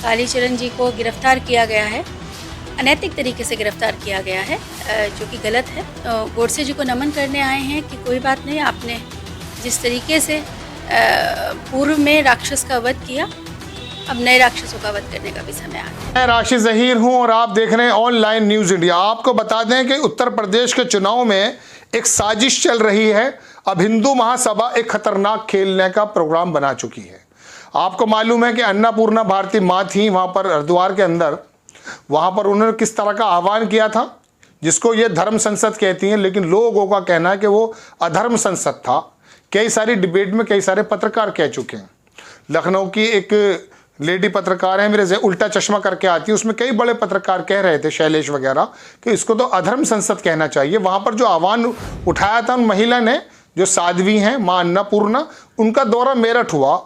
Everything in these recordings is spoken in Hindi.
कालीचरण जी को गिरफ्तार किया गया है, अनैतिक तरीके से गिरफ्तार किया गया है, जो कि गलत है। तो गोडसे जी को नमन करने आए हैं कि कोई बात नहीं, आपने जिस तरीके से पूर्व में राक्षस का वध किया, अब नए राक्षसों का वध करने का भी समय आ गया। मैं राशिद जहीर हूं और आप देख रहे हैं ऑनलाइन न्यूज इंडिया। आपको बता दें कि उत्तर प्रदेश के चुनाव में एक साजिश चल रही है। अब हिंदू महासभा एक खतरनाक खेलने का प्रोग्राम बना चुकी है। आपको मालूम है कि अन्नपूर्णा भारती माँ थी वहां पर हरिद्वार के अंदर, वहां पर उन्होंने किस तरह का आह्वान किया था, जिसको ये धर्म संसद कहती हैं, लेकिन लोगों का कहना है कि वो अधर्म संसद था। कई सारी डिबेट में कई सारे पत्रकार कह चुके हैं। लखनऊ की एक लेडी पत्रकार है, मेरे से उल्टा चश्मा करके आती है, उसमें कई बड़े पत्रकार कह रहे थे, शैलेश वगैरह, कि इसको तो अधर्म संसद कहना चाहिए। वहां पर जो आह्वान उठाया था उन महिला ने, जो साध्वी हैं माँ अन्नपूर्णा, उनका दौरा मेरठ हुआ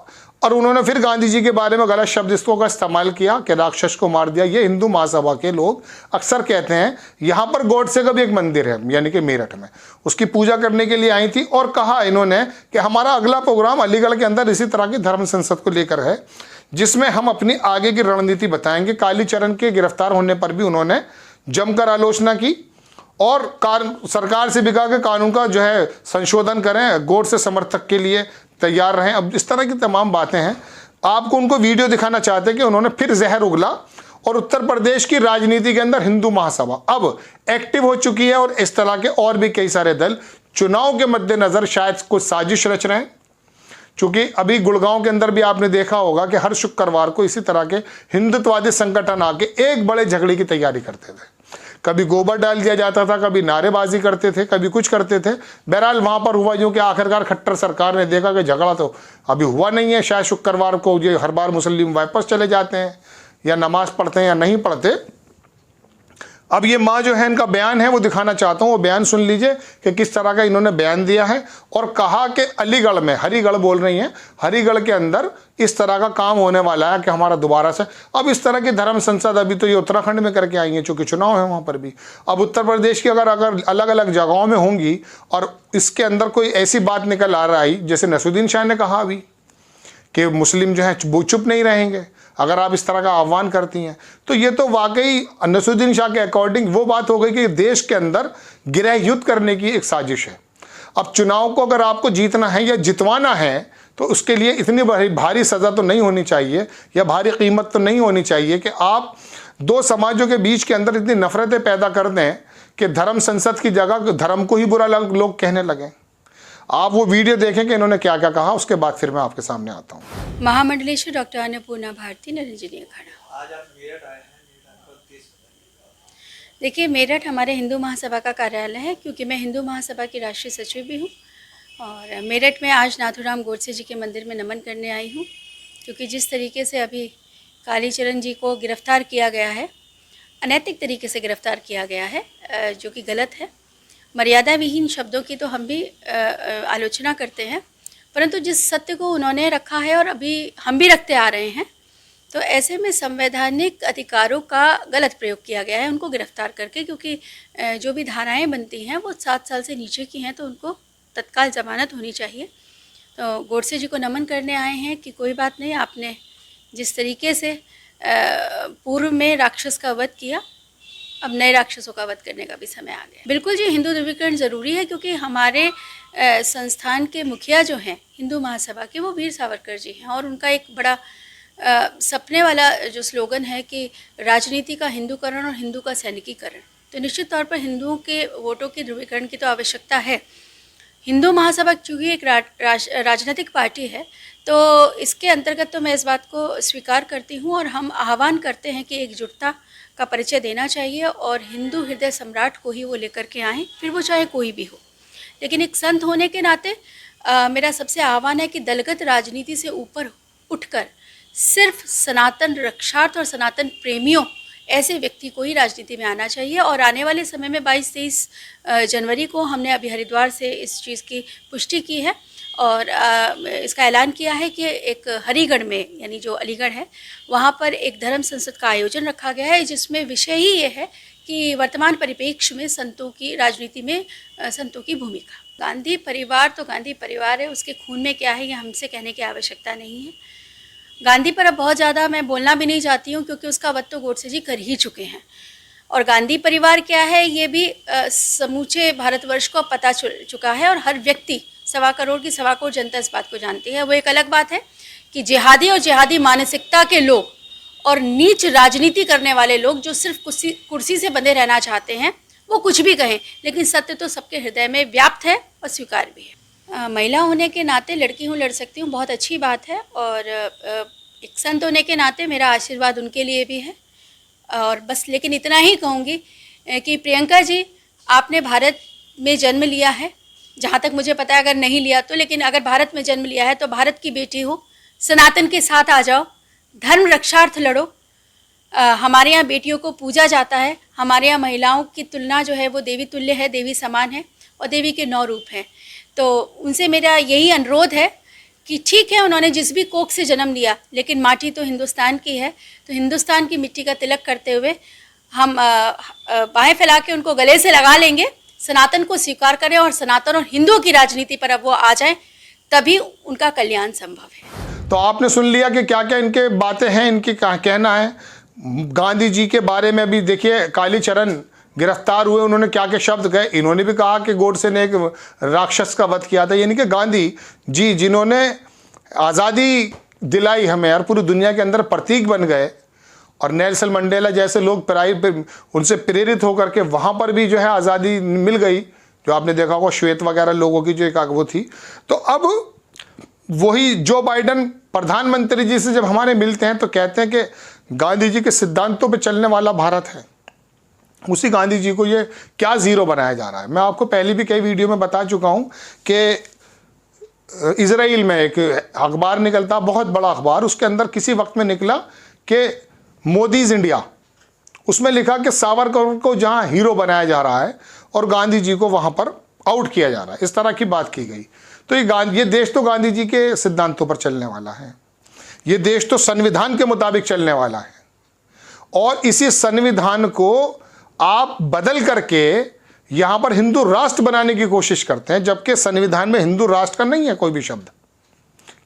और उन्होंने फिर गांधी जी के बारे में गलत शब्द इसको का इस्तेमाल किया कि राक्षस को मार दिया। ये हिंदू महासभा के लोग अक्सर कहते हैं। यहाँ पर गोडसे का भी एक मंदिर है, यानी कि मेरठ में, उसकी पूजा करने के लिए आई थी और कहा इन्होंने कि हमारा अगला प्रोग्राम अलीगढ़ के अंदर इसी तरह की धर्म संसद को लेकर है, जिसमें हम अपनी आगे की रणनीति बताएंगे। कालीचरण के गिरफ्तार होने पर भी उन्होंने जमकर आलोचना की और सरकार से भी कहा कि कानून का जो है संशोधन करें, गोडसे समर्थक के लिए तैयार रहें। अब इस तरह की तमाम बातें हैं। आपको उनको वीडियो दिखाना चाहते हैं कि उन्होंने फिर जहर उगला और उत्तर प्रदेश की राजनीति के अंदर हिंदू महासभा अब एक्टिव हो चुकी है और इस तरह के और भी कई सारे दल चुनाव के मद्देनजर शायद कुछ साजिश रच रहे हैं। चूंकि अभी गुड़गांव के अंदर भी आपने देखा होगा कि हर शुक्रवार को इसी तरह के हिंदुत्ववादी संगठन आके एक बड़े झगड़े की तैयारी करते थे। कभी गोबर डाल दिया जाता था, कभी नारेबाजी करते थे, कभी कुछ करते थे। बहरहाल वहां पर हुआ जो कि आखिरकार खट्टर सरकार ने देखा कि झगड़ा तो अभी हुआ नहीं है, शायद शुक्रवार को ये हर बार मुस्लिम वापस चले जाते हैं या नमाज पढ़ते हैं या नहीं पढ़ते। अब ये माँ जो है, इनका बयान है वो दिखाना चाहता हूँ। वो बयान सुन लीजिए कि किस तरह का इन्होंने बयान दिया है और कहा कि अलीगढ़ में, हरिगढ़ बोल रही हैं, हरिगढ़ के अंदर इस तरह का काम होने वाला है कि हमारा दोबारा से अब इस तरह की धर्म संसद, अभी तो ये उत्तराखंड में करके आई हैं चूँकि चुनाव है वहाँ पर भी। अब उत्तर प्रदेश की अगर अलग अलग जगहों में होंगी और इसके अंदर कोई ऐसी बात निकल आ रही, जैसे नसरुद्दीन शाह ने कहा अभी कि मुस्लिम जो है वो चुप नहीं रहेंगे अगर आप इस तरह का आह्वान करती हैं, तो ये तो वाकई नसरुद्दीन शाह के अकॉर्डिंग वो बात हो गई कि देश के अंदर गृह युद्ध करने की एक साजिश है। अब चुनाव को अगर आपको जीतना है या जितवाना है तो उसके लिए इतनी भारी सज़ा तो नहीं होनी चाहिए या भारी कीमत तो नहीं होनी चाहिए कि आप दो समाजों के बीच के अंदर इतनी नफरतें पैदा कर दें कि धर्म संसद की जगह धर्म को ही बुरा लोग कहने लगें। आप वो वीडियो देखें कि इन्होंने क्या क्या कहा, उसके बाद फिर मैं आपके सामने आता हूँ। महामंडलेश्वर डॉक्टर अन्नपूर्णा भारती, निरंजनी अखाड़ा। आज आप मेरठ आए हैं, देखिए, मेरठ हमारे हिंदू महासभा का कार्यालय है, क्योंकि मैं हिंदू महासभा की राष्ट्रीय सचिव भी हूँ। और मेरठ में आज नाथूराम गोडसे जी के मंदिर में नमन करने आई हूँ, क्योंकि जिस तरीके से अभी कालीचरण जी को गिरफ्तार किया गया है, अनैतिक तरीके से गिरफ्तार किया गया है, जो कि गलत है। मर्यादा विहीन शब्दों की तो हम भी आलोचना करते हैं, परंतु जिस सत्य को उन्होंने रखा है और अभी हम भी रखते आ रहे हैं, तो ऐसे में संवैधानिक अधिकारों का गलत प्रयोग किया गया है उनको गिरफ्तार करके, क्योंकि जो भी धाराएं बनती हैं वो 7 साल से नीचे की हैं, तो उनको तत्काल ज़मानत होनी चाहिए। तो गोडसे जी को नमन करने आए हैं कि कोई बात नहीं, आपने जिस तरीके से पूर्व में राक्षस का वध किया, अब नए राक्षसों का वध करने का भी समय आ गया। बिल्कुल जी, हिंदू ध्रुवीकरण ज़रूरी है, क्योंकि हमारे संस्थान के मुखिया जो हैं हिंदू महासभा के, वो वीर सावरकर जी हैं और उनका एक बड़ा सपने वाला जो स्लोगन है कि राजनीति का हिंदूकरण और हिंदू का सैनिकीकरण। तो निश्चित तौर पर हिंदुओं के वोटों के ध्रुवीकरण की तो आवश्यकता है। हिंदू महासभा चूँकि एक राजनीतिक पार्टी है, तो इसके अंतर्गत तो मैं इस बात को स्वीकार करती हूँ और हम आह्वान करते हैं कि एकजुटता का परिचय देना चाहिए और हिंदू हृदय सम्राट को ही वो लेकर के आएँ, फिर वो चाहे कोई भी हो। लेकिन एक संत होने के नाते मेरा सबसे आह्वान है कि दलगत राजनीति से ऊपर उठकर सिर्फ सनातन रक्षार्थ और सनातन प्रेमियों ऐसे व्यक्ति को ही राजनीति में आना चाहिए। और आने वाले समय में 22-23 जनवरी को हमने अभी हरिद्वार से इस चीज़ की पुष्टि की है और इसका ऐलान किया है कि एक हरिगढ़ में, यानी जो अलीगढ़ है, वहाँ पर एक धर्म संसद का आयोजन रखा गया है, जिसमें विषय ही ये है कि वर्तमान परिप्रेक्ष्य में संतों की राजनीति में संतों की भूमिका। गांधी परिवार तो गांधी परिवार है, उसके खून में क्या है ये हमसे कहने की आवश्यकता नहीं है। गांधी पर अब बहुत ज़्यादा मैं बोलना भी नहीं चाहती हूँ, क्योंकि उसका वध तो गोडसे जी कर ही चुके हैं। और गांधी परिवार क्या है ये भी समूचे भारतवर्ष को पता चुका है, और हर व्यक्ति 1.25 करोड़ की 1.25 करोड़ जनता इस बात को जानती है। वो एक अलग बात है कि जिहादी और जिहादी मानसिकता के लोग और नीच राजनीति करने वाले लोग जो सिर्फ कुर्सी से बंधे रहना चाहते हैं, वो कुछ भी कहें, लेकिन सत्य तो सबके हृदय में व्याप्त है और स्वीकार भी है। महिला होने के नाते लड़की हूँ, लड़ सकती हूँ, बहुत अच्छी बात है। और एक संत होने के नाते मेरा आशीर्वाद उनके लिए भी है। और बस लेकिन इतना ही कहूँगी कि प्रियंका जी, आपने भारत में जन्म लिया है, जहाँ तक मुझे पता है, अगर नहीं लिया तो, लेकिन अगर भारत में जन्म लिया है तो भारत की बेटी हो, सनातन के साथ आ जाओ, धर्म रक्षार्थ लड़ो। हमारे यहाँ बेटियों को पूजा जाता है। हमारे यहाँ महिलाओं की तुलना जो है वो देवी तुल्य है, देवी समान है, और देवी के 9 रूप हैं। तो उनसे मेरा यही अनुरोध है कि ठीक है, उन्होंने जिस भी कोख से जन्म लिया, लेकिन माटी तो हिंदुस्तान की है। तो हिंदुस्तान की मिट्टी का तिलक करते हुए हम बाहें फैला के उनको गले से लगा लेंगे, सनातन को स्वीकार करें और सनातन और हिंदुओं की राजनीति पर अब वो आ जाएं, तभी उनका कल्याण संभव है। तो आपने सुन लिया कि क्या क्या इनके बातें हैं, इनकी कहना है गांधी जी के बारे में। अभी देखिए, कालीचरण गिरफ्तार हुए, उन्होंने क्या क्या शब्द कहे। इन्होंने भी कहा कि गोडसे ने एक राक्षस का वध किया था, यानी कि गांधी जी जिन्होंने आज़ादी दिलाई हमें और पूरी दुनिया के अंदर प्रतीक बन गए, और नेल्सन मंडेला जैसे लोग उनसे प्रेरित होकर के वहाँ पर भी जो है आज़ादी मिल गई, जो आपने देखा होगा श्वेत वगैरह लोगों की जो एक वो थी। तो अब वही जो बाइडन प्रधानमंत्री जी से जब हमारे मिलते हैं तो कहते हैं कि गांधी जी के सिद्धांतों पे चलने वाला भारत है। उसी गांधी जी को ये क्या ज़ीरो बनाया जा रहा है। मैं आपको पहले भी कई वीडियो में बता चुका हूँ कि इजराइल में एक अखबार निकलता, बहुत बड़ा अखबार, उसके अंदर किसी वक्त में निकला कि मोदीज इंडिया, उसमें लिखा कि सावरकर को जहाँ हीरो बनाया जा रहा है और गांधी जी को वहाँ पर आउट किया जा रहा है, इस तरह की बात की गई। तो ये देश तो गांधी जी के सिद्धांतों पर चलने वाला है, ये देश तो संविधान के मुताबिक चलने वाला है, और इसी संविधान को आप बदल करके यहाँ पर हिंदू राष्ट्र बनाने की कोशिश करते हैं, जबकि संविधान में हिंदू राष्ट्र का नहीं है कोई भी शब्द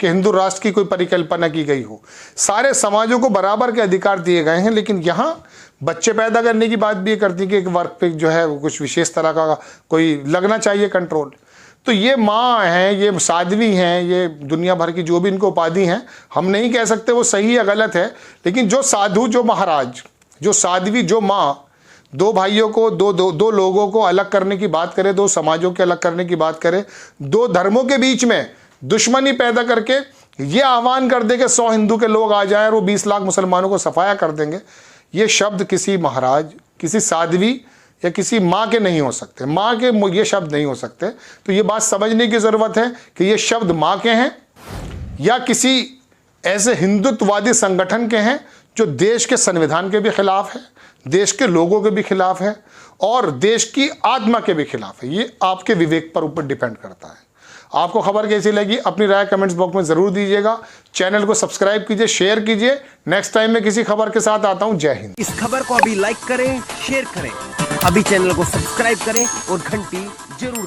कि हिंदू राष्ट्र की कोई परिकल्पना की गई हो। सारे समाजों को बराबर के अधिकार दिए गए हैं, लेकिन यहाँ बच्चे पैदा करने की बात भी करती है कि एक वर्क पे जो है कुछ विशेष तरह का कोई लगना चाहिए कंट्रोल। तो ये माँ हैं, ये साध्वी हैं, ये दुनिया भर की जो भी इनको उपाधि हैं, हम नहीं कह सकते वो सही या गलत है, लेकिन जो साधु, जो महाराज, जो साध्वी, जो माँ दो भाइयों को, दो लोगों को अलग करने की बात करे, दो समाजों के अलग करने की बात करे, दो धर्मों के बीच में दुश्मनी पैदा करके ये आह्वान कर दे कि 100 हिंदू के लोग आ जाएं और वो 20 लाख मुसलमानों को सफाया कर देंगे, ये शब्द किसी महाराज, किसी साध्वी या किसी माँ के नहीं हो सकते। माँ के ये शब्द नहीं हो सकते। तो ये बात समझने की ज़रूरत है कि ये शब्द माँ के हैं या किसी ऐसे हिंदुत्ववादी संगठन के हैं जो देश के संविधान के भी खिलाफ है, देश के लोगों के भी खिलाफ है और देश की आत्मा के भी खिलाफ है। ये आपके विवेक पर ऊपर डिपेंड करता है। आपको खबर कैसी लगी अपनी राय कमेंट्स बॉक्स में ज़रूर दीजिएगा। चैनल को सब्सक्राइब कीजिए, शेयर कीजिए। नेक्स्ट टाइम मैं किसी खबर के साथ आता हूं। जय हिंद। इस खबर को अभी लाइक करें, शेयर करें, अभी चैनल को सब्सक्राइब करें और घंटी जरूर दबाएं।